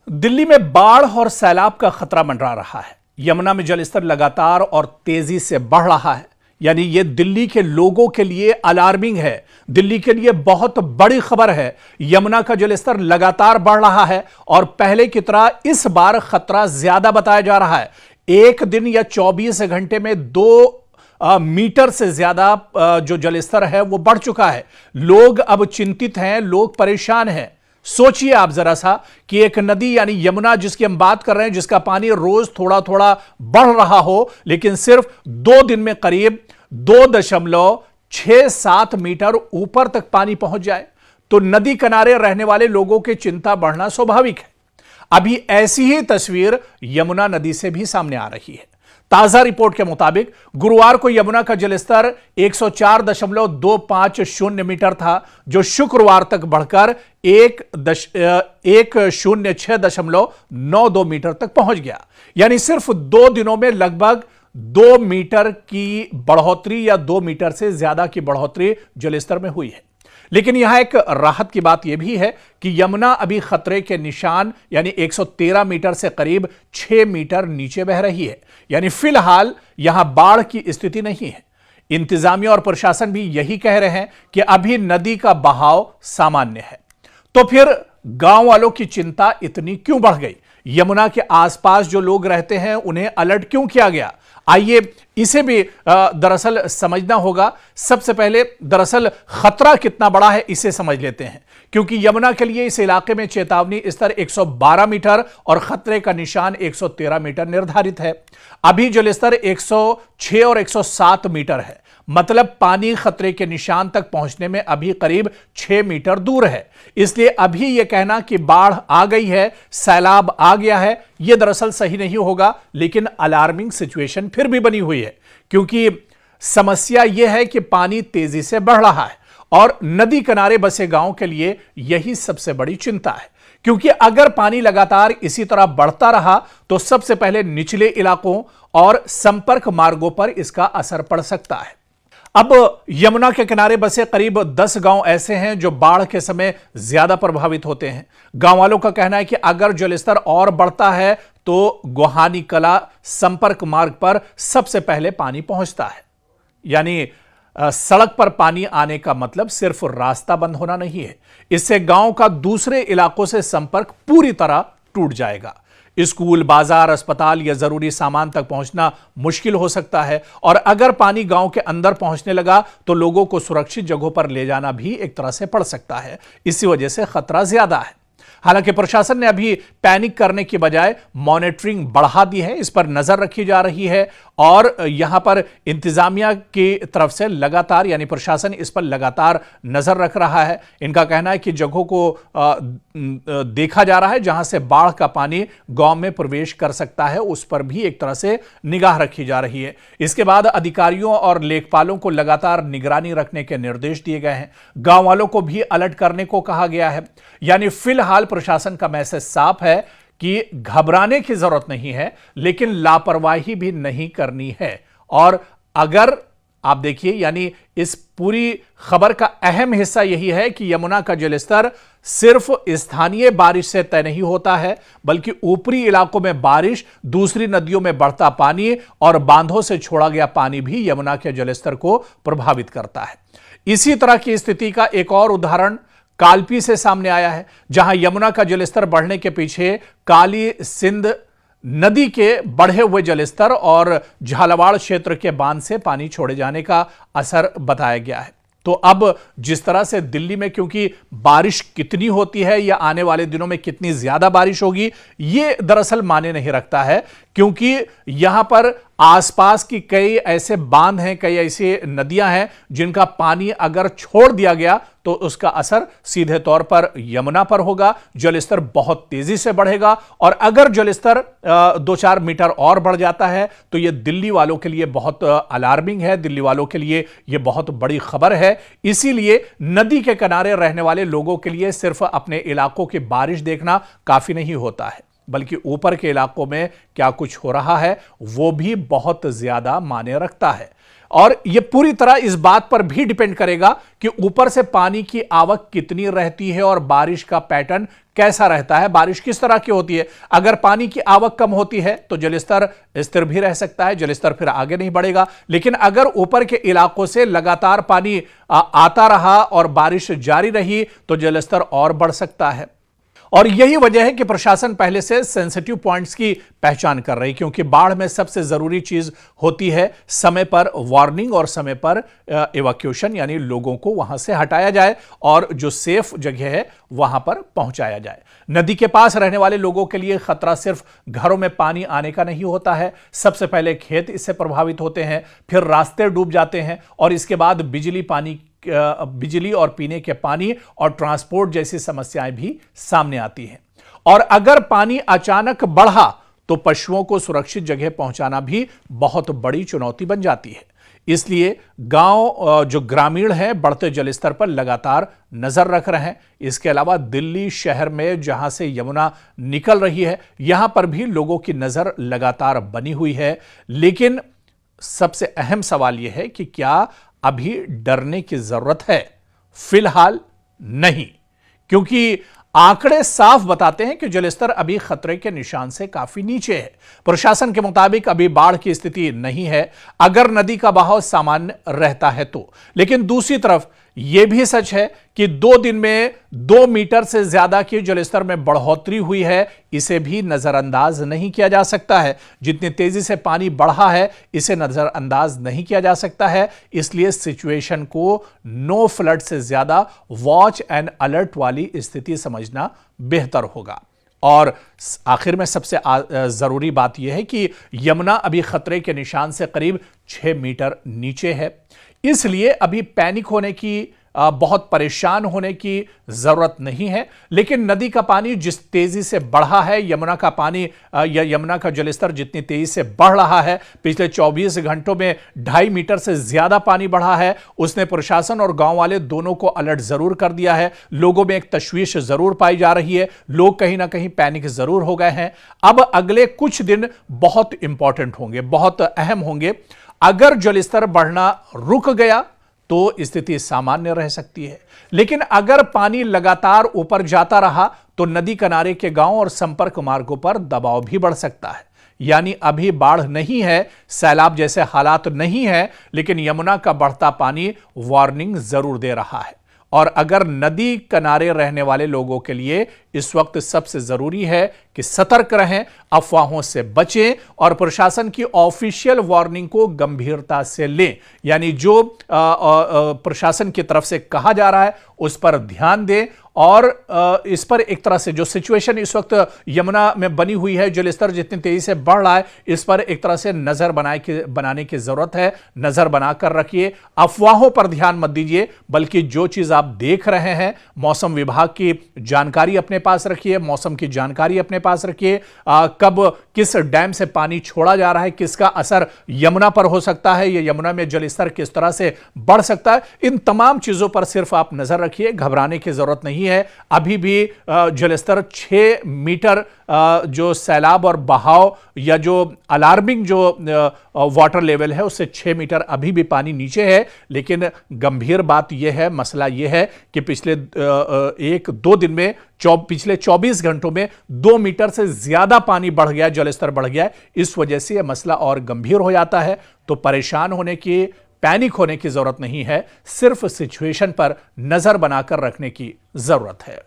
दिल्ली में बाढ़ और सैलाब का खतरा मंडरा रहा है। यमुना में जलस्तर लगातार और तेजी से बढ़ रहा है। यानी यह दिल्ली के लोगों के लिए अलार्मिंग है, दिल्ली के लिए बहुत बड़ी खबर है। यमुना का जलस्तर लगातार बढ़ रहा है और पहले की तरह इस बार खतरा ज्यादा बताया जा रहा है। एक दिन या 24 घंटे में 2 मीटर से ज्यादा जो जलस्तर है वो बढ़ चुका है। लोग अब चिंतित हैं, लोग परेशान हैं। सोचिए आप जरा सा कि एक नदी यानी यमुना जिसकी हम बात कर रहे हैं, जिसका पानी रोज थोड़ा थोड़ा बढ़ रहा हो, लेकिन सिर्फ 2 दिन में करीब 2.67 मीटर ऊपर तक पानी पहुंच जाए तो नदी किनारे रहने वाले लोगों की चिंता बढ़ना स्वाभाविक है। अभी ऐसी ही तस्वीर यमुना नदी से भी सामने आ रही है। ताजा रिपोर्ट के मुताबिक गुरुवार को यमुना का जलस्तर 104.250 मीटर था, जो शुक्रवार तक बढ़कर 106.92 मीटर तक पहुंच गया। यानी सिर्फ 2 दिनों में लगभग 2 मीटर की बढ़ोतरी या 2 मीटर से ज्यादा की बढ़ोतरी जलस्तर में हुई है। लेकिन यहां एक राहत की बात यह भी है कि यमुना अभी खतरे के निशान यानी 113 मीटर से करीब 6 मीटर नीचे बह रही है। यानी फिलहाल यहां बाढ़ की स्थिति नहीं है। इंतजामिया और प्रशासन भी यही कह रहे हैं कि अभी नदी का बहाव सामान्य है। तो फिर गांव वालों की चिंता इतनी क्यों बढ़ गई? यमुना के आसपास जो लोग रहते हैं उन्हें अलर्ट क्यों किया गया? आइए इसे भी दरअसल समझना होगा। सबसे पहले दरअसल खतरा कितना बड़ा है इसे समझ लेते हैं, क्योंकि यमुना के लिए इस इलाके में चेतावनी स्तर 112 मीटर और खतरे का निशान 113 मीटर निर्धारित है। अभी जलस्तर 106 और 107 मीटर है, मतलब पानी खतरे के निशान तक पहुंचने में अभी करीब 6 मीटर दूर है। इसलिए अभी यह कहना कि बाढ़ आ गई है, सैलाब आ गया है, यह दरअसल सही नहीं होगा। लेकिन अलार्मिंग सिचुएशन फिर भी बनी हुई है, क्योंकि समस्या यह है कि पानी तेजी से बढ़ रहा है और नदी किनारे बसे गांव के लिए यही सबसे बड़ी चिंता है। क्योंकि अगर पानी लगातार इसी तरह बढ़ता रहा तो सबसे पहले निचले इलाकों और संपर्क मार्गों पर इसका असर पड़ सकता है। अब यमुना के किनारे बसे करीब 10 गांव ऐसे हैं जो बाढ़ के समय ज्यादा प्रभावित होते हैं। गांव वालों का कहना है कि अगर जलस्तर और बढ़ता है तो गोहानी कला संपर्क मार्ग पर सबसे पहले पानी पहुंचता है। यानी सड़क पर पानी आने का मतलब सिर्फ रास्ता बंद होना नहीं है, इससे गांव का दूसरे इलाकों से संपर्क पूरी तरह टूट जाएगा। स्कूल, बाजार, अस्पताल या जरूरी सामान तक पहुंचना मुश्किल हो सकता है। और अगर पानी गांव के अंदर पहुंचने लगा तो लोगों को सुरक्षित जगहों पर ले जाना भी एक तरह से पड़ सकता है। इसी वजह से खतरा ज्यादा है। हालांकि प्रशासन ने अभी पैनिक करने की बजाय मॉनिटरिंग बढ़ा दी है, इस पर नजर रखी जा रही है और यहां पर इंतजामिया की तरफ से लगातार यानी प्रशासन इस पर लगातार नजर रख रहा है। इनका कहना है कि जगहों को देखा जा रहा है जहां से बाढ़ का पानी गांव में प्रवेश कर सकता है, उस पर भी एक तरह से निगाह रखी जा रही है। इसके बाद अधिकारियों और लेखपालों को लगातार निगरानी रखने के निर्देश दिए गए हैं। गांव वालों को भी अलर्ट करने को कहा गया है। यानी फिलहाल प्रशासन का मैसेज साफ है कि घबराने की जरूरत नहीं है, लेकिन लापरवाही भी नहीं करनी है। और अगर आप देखिए, यानी इस पूरी खबर का अहम हिस्सा यही है कि यमुना का जलस्तर सिर्फ स्थानीय बारिश से तय नहीं होता है, बल्कि ऊपरी इलाकों में बारिश, दूसरी नदियों में बढ़ता पानी और बांधों से छोड़ा गया पानी भी यमुना के जलस्तर को प्रभावित करता है। इसी तरह की स्थिति का एक और उदाहरण कालपी से सामने आया है, जहां यमुना का जलस्तर बढ़ने के पीछे काली सिंध नदी के बढ़े हुए जलस्तर और झालावाड़ क्षेत्र के बांध से पानी छोड़े जाने का असर बताया गया है। तो अब जिस तरह से दिल्ली में क्योंकि बारिश कितनी होती है या आने वाले दिनों में कितनी ज्यादा बारिश होगी, यह दरअसल मायने नहीं रखता है, क्योंकि यहां पर आसपास की कई ऐसे बांध हैं, कई ऐसी नदियां हैं जिनका पानी अगर छोड़ दिया गया तो उसका असर सीधे तौर पर यमुना पर होगा। जलस्तर बहुत तेजी से बढ़ेगा और अगर जलस्तर 2-4 मीटर और बढ़ जाता है तो यह दिल्ली वालों के लिए बहुत अलार्मिंग है, दिल्ली वालों के लिए यह बहुत बड़ी खबर है। इसीलिए नदी के किनारे रहने वाले लोगों के लिए सिर्फ अपने इलाकों की बारिश देखना काफी नहीं होता है, बल्कि ऊपर के इलाकों में क्या कुछ हो रहा है वो भी बहुत ज्यादा मायने रखता है। और यह पूरी तरह इस बात पर भी डिपेंड करेगा कि ऊपर से पानी की आवक कितनी रहती है और बारिश का पैटर्न कैसा रहता है, बारिश किस तरह की होती है। अगर पानी की आवक कम होती है तो जलस्तर स्थिर भी रह सकता है, जलस्तर फिर आगे नहीं बढ़ेगा। लेकिन अगर ऊपर के इलाकों से लगातार पानी आता रहा और बारिश जारी रही तो जलस्तर और बढ़ सकता है। और यही वजह है कि प्रशासन पहले से सेंसिटिव पॉइंट्स की पहचान कर रही, क्योंकि बाढ़ में सबसे जरूरी चीज होती है समय पर वार्निंग और समय पर इवैक्यूएशन, यानी लोगों को वहां से हटाया जाए और जो सेफ जगह है वहां पर पहुंचाया जाए। नदी के पास रहने वाले लोगों के लिए खतरा सिर्फ घरों में पानी आने का नहीं होता है। सबसे पहले खेत इससे प्रभावित होते हैं, फिर रास्ते डूब जाते हैं और इसके बाद बिजली और पीने के पानी और ट्रांसपोर्ट जैसी समस्याएं भी सामने आती हैं। और अगर पानी अचानक बढ़ा तो पशुओं को सुरक्षित जगह पहुंचाना भी बहुत बड़ी चुनौती बन जाती है। इसलिए गांव जो ग्रामीण हैं बढ़ते जलस्तर पर लगातार नजर रख रहे हैं। इसके अलावा दिल्ली शहर में जहां से यमुना निकल रही है यहां पर भी लोगों की नजर लगातार बनी हुई है। लेकिन सबसे अहम सवाल यह है कि क्या अभी डरने की जरूरत है? फिलहाल नहीं, क्योंकि आंकड़े साफ बताते हैं कि जलस्तर अभी खतरे के निशान से काफी नीचे है। प्रशासन के मुताबिक अभी बाढ़ की स्थिति नहीं है अगर नदी का बहाव सामान्य रहता है तो। लेकिन दूसरी तरफ यह भी सच है कि 2 दिन में 2 मीटर से ज्यादा की जलस्तर में बढ़ोतरी हुई है, इसे भी नजरअंदाज नहीं किया जा सकता है। जितनी तेजी से पानी बढ़ा है इसे नजरअंदाज नहीं किया जा सकता है। इसलिए सिचुएशन को नो फ्लड से ज्यादा वॉच एंड अलर्ट वाली स्थिति समझना बेहतर होगा। और आखिर में सबसे जरूरी बात यह है कि यमुना अभी खतरे के निशान से करीब 6 मीटर नीचे है। इसलिए अभी पैनिक होने की, बहुत परेशान होने की जरूरत नहीं है। लेकिन नदी का पानी जिस तेजी से बढ़ा है, यमुना का पानी या यमुना का जलस्तर जितनी तेजी से बढ़ रहा है, पिछले 24 घंटों में 2.5 मीटर से ज्यादा पानी बढ़ा है, उसने प्रशासन और गांव वाले दोनों को अलर्ट जरूर कर दिया है। लोगों में एक तशवीश जरूर पाई जा रही है, लोग कहीं ना कहीं पैनिक जरूर हो गए हैं। अब अगले कुछ दिन बहुत इंपॉर्टेंट होंगे, बहुत अहम होंगे। अगर जलस्तर बढ़ना रुक गया तो स्थिति सामान्य रह सकती है, लेकिन अगर पानी लगातार ऊपर जाता रहा तो नदी किनारे के गांव और संपर्क मार्गों पर दबाव भी बढ़ सकता है। यानी अभी बाढ़ नहीं है, सैलाब जैसे हालात नहीं है, लेकिन यमुना का बढ़ता पानी वार्निंग जरूर दे रहा है। और अगर नदी किनारे रहने वाले लोगों के लिए इस वक्त सबसे जरूरी है कि सतर्क रहें, अफवाहों से बचें और प्रशासन की ऑफिशियल वार्निंग को गंभीरता से लें। यानी जो प्रशासन की तरफ से कहा जा रहा है उस पर ध्यान दें और इस पर एक तरह से जो सिचुएशन इस वक्त यमुना में बनी हुई है, जलस्तर जितनी तेजी से बढ़ रहा है, इस पर एक तरह से नजर बनाने की जरूरत है। नजर बनाकर रखिए, अफवाहों पर ध्यान मत दीजिए, बल्कि जो चीज आप देख रहे हैं, मौसम विभाग की जानकारी अपने पास रखिए, मौसम की जानकारी अपने पास रखिए। कब किस डैम से पानी छोड़ा जा रहा है, किसका असर यमुना पर हो सकता है, या यमुना में जलस्तर किस तरह से बढ़ सकता है, इन तमाम चीजों पर सिर्फ आप नजर रखिए। घबराने की जरूरत नहीं है। अभी भी जलस्तर 6 मीटर जो सैलाब और बहाव या जो अलार्मिंग जो वाटर लेवल है उससे 6 मीटर अभी भी पानी नीचे है। लेकिन गंभीर बात यह है, मसला यह है कि पिछले 1-2 दिन में पिछले 24 घंटों में 2 मीटर से ज्यादा पानी बढ़ गया, जलस्तर बढ़ गया। इस वजह से यह मसला और गंभीर हो जाता है। तो परेशान होने की, पैनिक होने की जरूरत नहीं है, सिर्फ सिचुएशन पर नजर बनाकर रखने की जरूरत है।